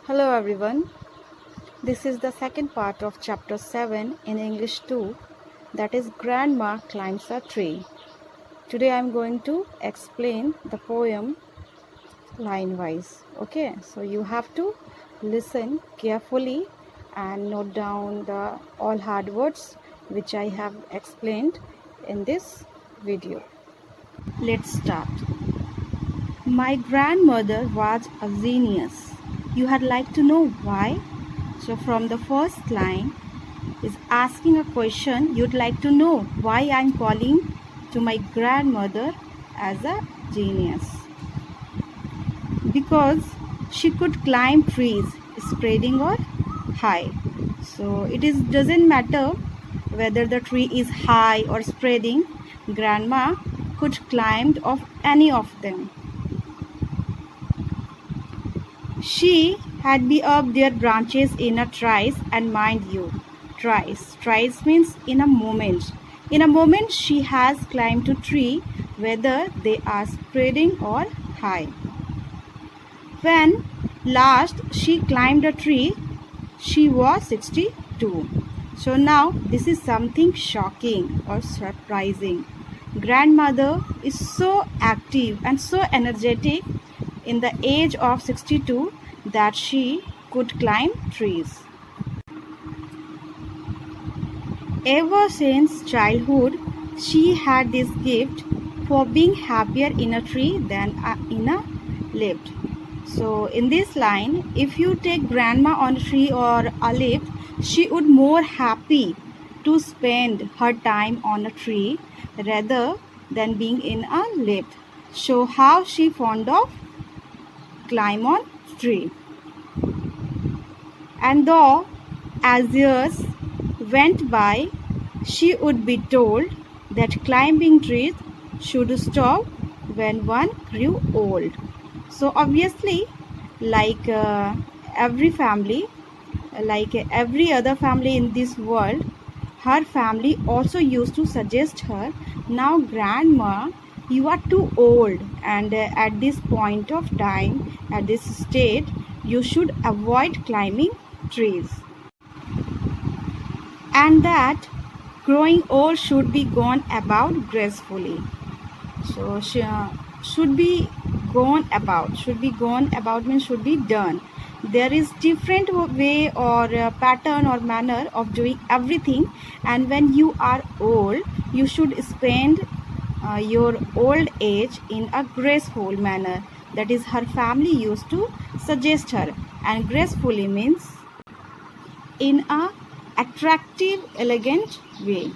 Hello everyone. This is the second part of chapter 7 in English 2, that is Grandma Climbs a Tree. Today I am going to explain the poem line wise. Okay, so you have to listen carefully and note down the all hard words which I have explained in this video. Let's start. My grandmother was a genius. You had like to know why? So from the first line is asking a question. You'd like to know why I'm calling to my grandmother as a genius. Because she could climb trees, spreading or high. So it doesn't matter whether the tree is high or spreading. Grandma could climb of any of them. She had be up their branches in a trice, and mind you, trice means in a moment. In a moment she has climbed a tree, whether they are spreading or high. When last she climbed a tree, she was 62. So now this is something shocking or surprising. Grandmother is so active and so energetic in the age of 62 that she could climb trees. Ever since childhood, she had this gift for being happier in a tree than in a lift. So in this line, if you take grandma on a tree or a lift, she would more happy to spend her time on a tree rather than being in a lift. Show how she fond of climb on tree. And though as years went by, she would be told that climbing trees should stop when one grew old. So obviously, like every family, like every other family in this world, her family also used to suggest her, now grandma, you are too old, and at this point of time, at this state, you should avoid climbing trees. And that growing old should be gone about gracefully. So should be gone about means should be done. There is different way or pattern or manner of doing everything, and when you are old you should spend your old age in a graceful manner. That is her family used to suggest her, and gracefully means in a attractive elegant way.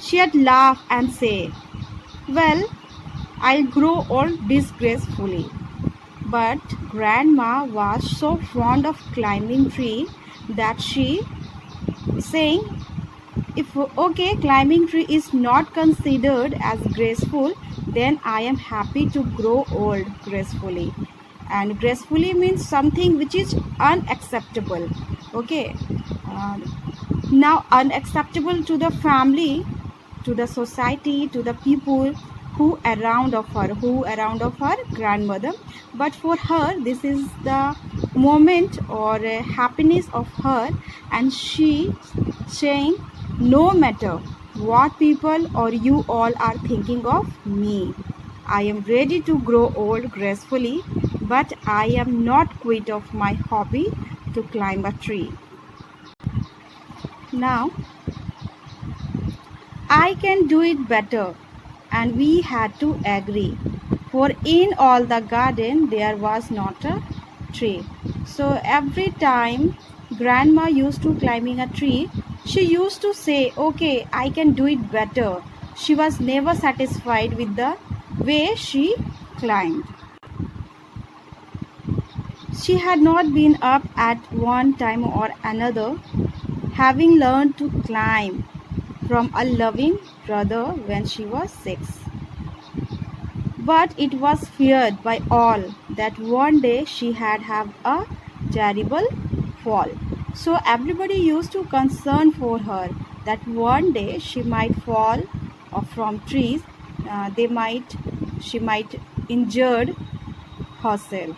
She'd laugh and say, well, I'll grow old disgracefully. But grandma was so fond of climbing tree that she saying, if okay, climbing tree is not considered as graceful, then I am happy to grow old gracefully. And gracefully means something which is unacceptable. Okay. Now unacceptable to the family, to the society, to the people who around of her grandmother, but for her this is the moment or happiness of her, and she saying, no matter what people or you all are thinking of me, I am ready to grow old gracefully, but I am not quit of my hobby to climb a tree. Now I can do it better, and we had to agree, for in all the garden there was not a tree. So every time grandma used to climbing a tree, she used to say, okay, I can do it better. She was never satisfied with the way she climbed. She had not been up at one time or another, having learned to climb from a loving brother when she was 6. But it was feared by all that one day she had have a terrible fall. So everybody used to concern for her that one day she might fall from trees. She might injured herself.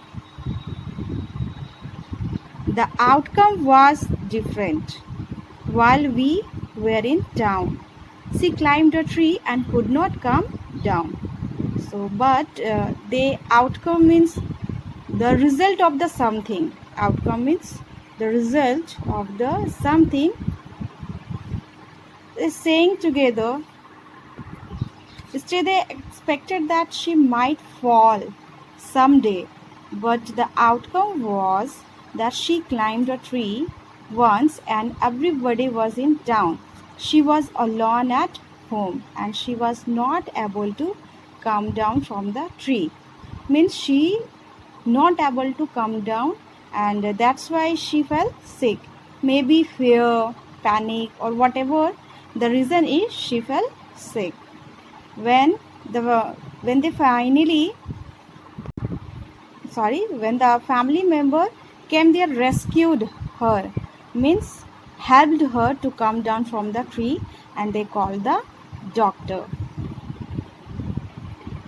The outcome was different. While we were in town, she climbed a tree and could not come down. So, but the outcome means the result of the something. Outcome means the result of the something. Is saying together. Instead, they expected that she might fall someday, but the outcome was that she climbed a tree once and everybody was in town. She was alone at home and she was not able to come down from the tree. Means she not able to come down, and that's why she felt sick. Maybe fear, panic, or whatever. The reason is she felt sick. When the family member came there, rescued her, means helped her to come down from the tree, and they called the doctor.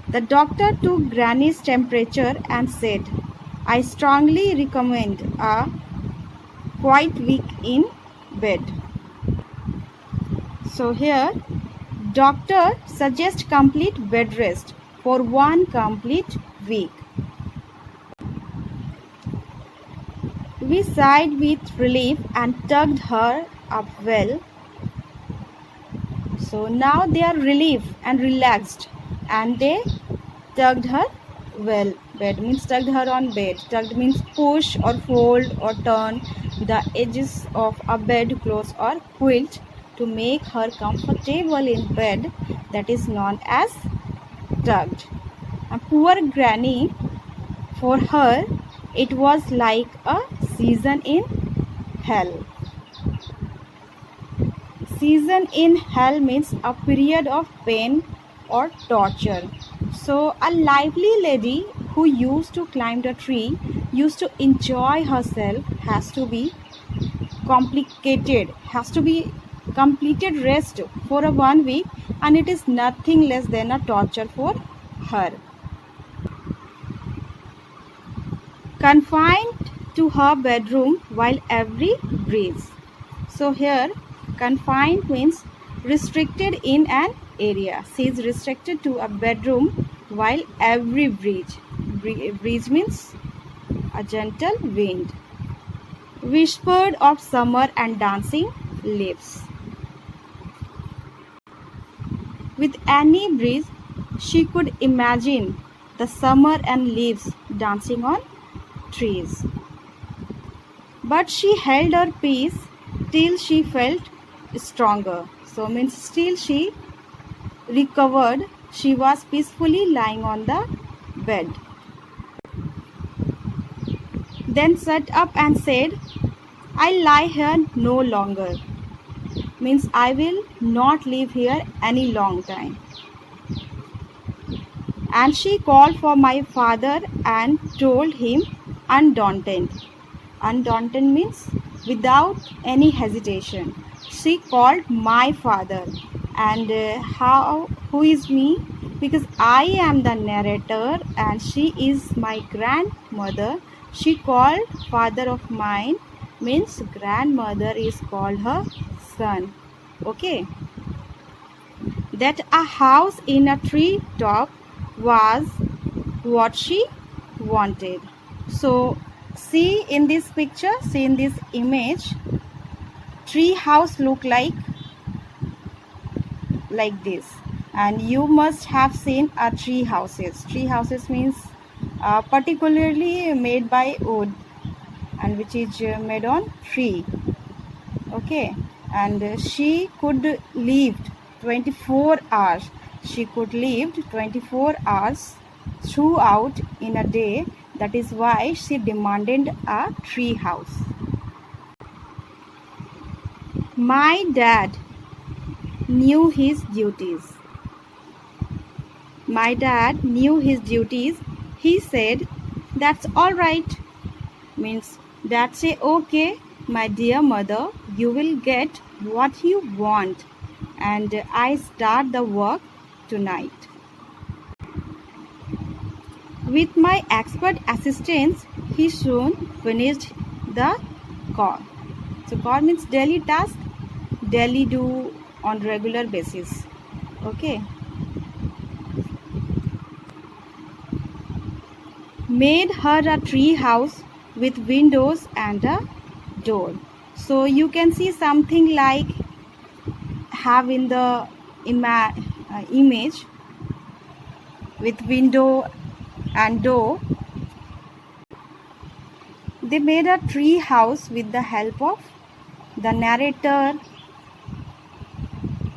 The doctor took Granny's temperature and said, I strongly recommend a quiet week in bed. So here doctor suggests complete bed rest for 1 complete week. We sighed with relief and tucked her up well. So now they are relieved and relaxed, and they tucked her well. Bed means tucked her on bed. Tucked means push or fold or turn the edges of a bed clothes or quilt to make her comfortable in bed. That is known as tucked. A poor granny, for her, it was like a season in hell. Season in hell means a period of pain or torture. So a lively lady who used to climb the tree, used to enjoy herself, has to be completed rest for a 1 week, and it is nothing less than a torture for her. Confined to her bedroom while every breeze. So here confined means restricted in an area. She is restricted to a bedroom while every breeze. Breeze means a gentle wind. Whispered of summer and dancing leaves. With any breeze, she could imagine the summer and leaves dancing on trees. But she held her peace till she felt stronger. So means still she recovered. She was peacefully lying on the bed. Then sat up and said, I lie here no longer. Means I will not live here any long time. And she called for my father and told him undaunted. Undaunted means without any hesitation. She called my father. And who is me? Because I am the narrator and she is my grandmother. She called father of mine, means grandmother is called her son. Okay. That a house in a tree top was what she wanted. So see in this picture, see in this image, tree house look like this, and you must have seen a tree houses. Tree houses means particularly made by wood and which is made on tree. Okay, and she could live 24 hours. She could live 24 hours throughout in a day. That is why she demanded a tree house. My dad knew his duties. My dad knew his duties. He said, that's all right. Means that's okay, my dear mother, you will get what you want, and I start the work tonight. With my expert assistance, he soon finished the core. So core means daily task, daily do on regular basis. Okay. Made her a tree house with windows and a door. So you can see something like have in the image with window and door. They made a tree house with the help of the narrator,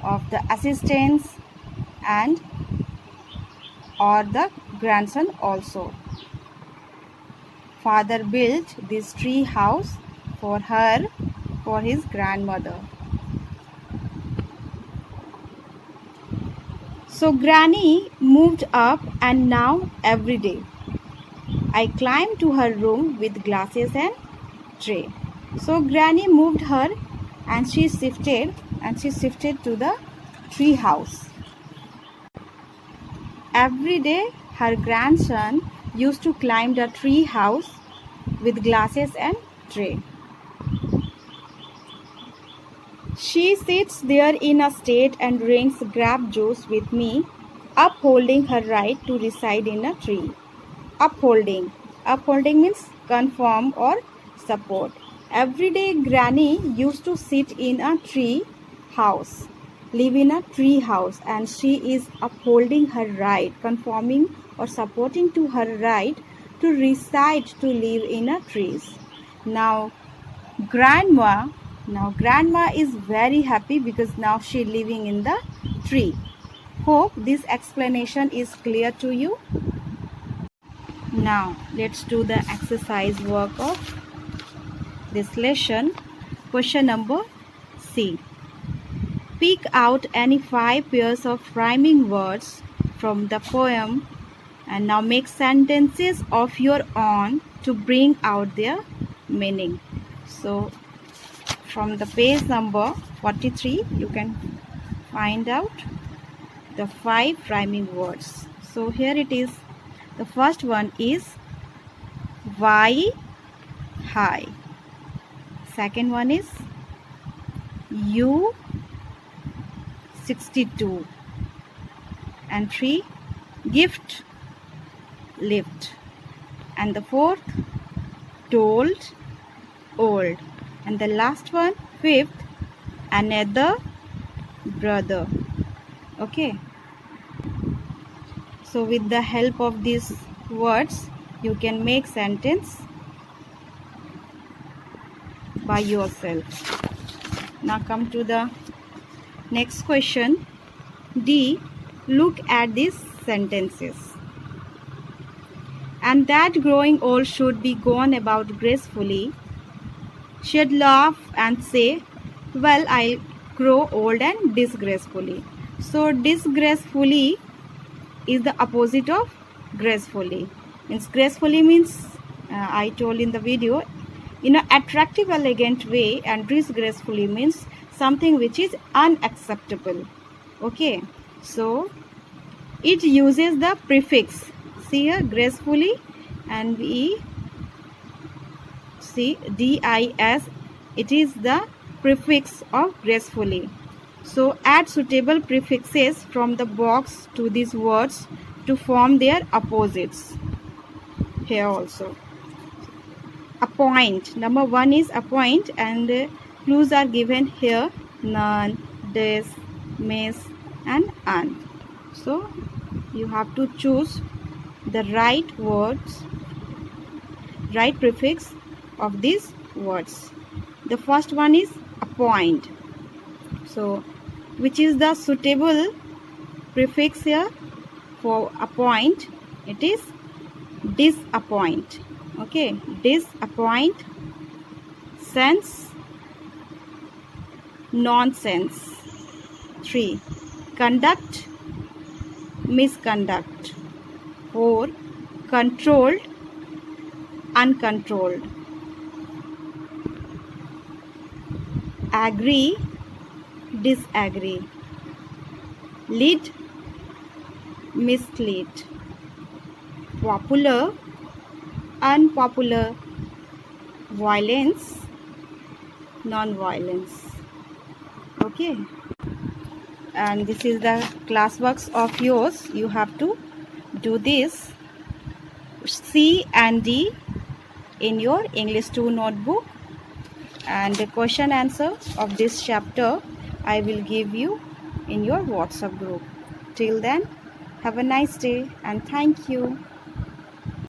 of the assistants, and or the grandson also. Father built this tree house for her, for his grandmother. So Granny moved up, and now every day I climb to her room with glasses and tray. So Granny moved her, and she shifted to the tree house. Every day her grandson used to climb the tree house with glasses and tray. She sits there in a state and drinks grape juice with me, upholding her right to reside in a tree. Upholding means confirm or support. Every day Granny used to sit in a tree house, live in a tree house, and she is upholding her right, conforming or supporting to her right to reside, to live in a trees. Now grandma is very happy because now she living in the tree. Hope this explanation is clear to you. Now let's do the exercise work of this lesson. Question number C. Pick out any 5 pairs of rhyming words from the poem and now make sentences of your own to bring out their meaning. So from the page number 43 you can find out the 5 rhyming words. So here it is. The first one is why high. Second one is you 62. And 3 gift lift. And the fourth told old. And the last one, fifth, another brother. Okay. So with the help of these words, you can make sentence by yourself. Now come to the next question. D. Look at these sentences. And that growing old should be gone about gracefully. She'd laugh and say, well, I'll grow old and disgracefully. So disgracefully is the opposite of gracefully. Means gracefully means I told in the video, in an attractive, elegant way, and disgracefully means something which is unacceptable. Okay, so it uses the prefix. See here, gracefully, and we see dis. It is the prefix of gracefully. So add suitable prefixes from the box to these words to form their opposites. Here also. Appoint. Number 1 is appoint, and clues are given here: none, this, miss, and un. So you have to choose the right words, right prefix of these words. The first one is appoint. So which is the suitable prefix here for appoint? It is disappoint. Okay, disappoint, sense, nonsense. 3. Conduct, misconduct. 4. Controlled, uncontrolled. Agree, disagree. Lead, mislead. Popular, unpopular. Violence, non-violence. Okay, and this is the classworks of yours. You have to do this C and D in your English 2 notebook, and the question answer of this chapter I will give you in your WhatsApp group. Till then, have a nice day and thank you.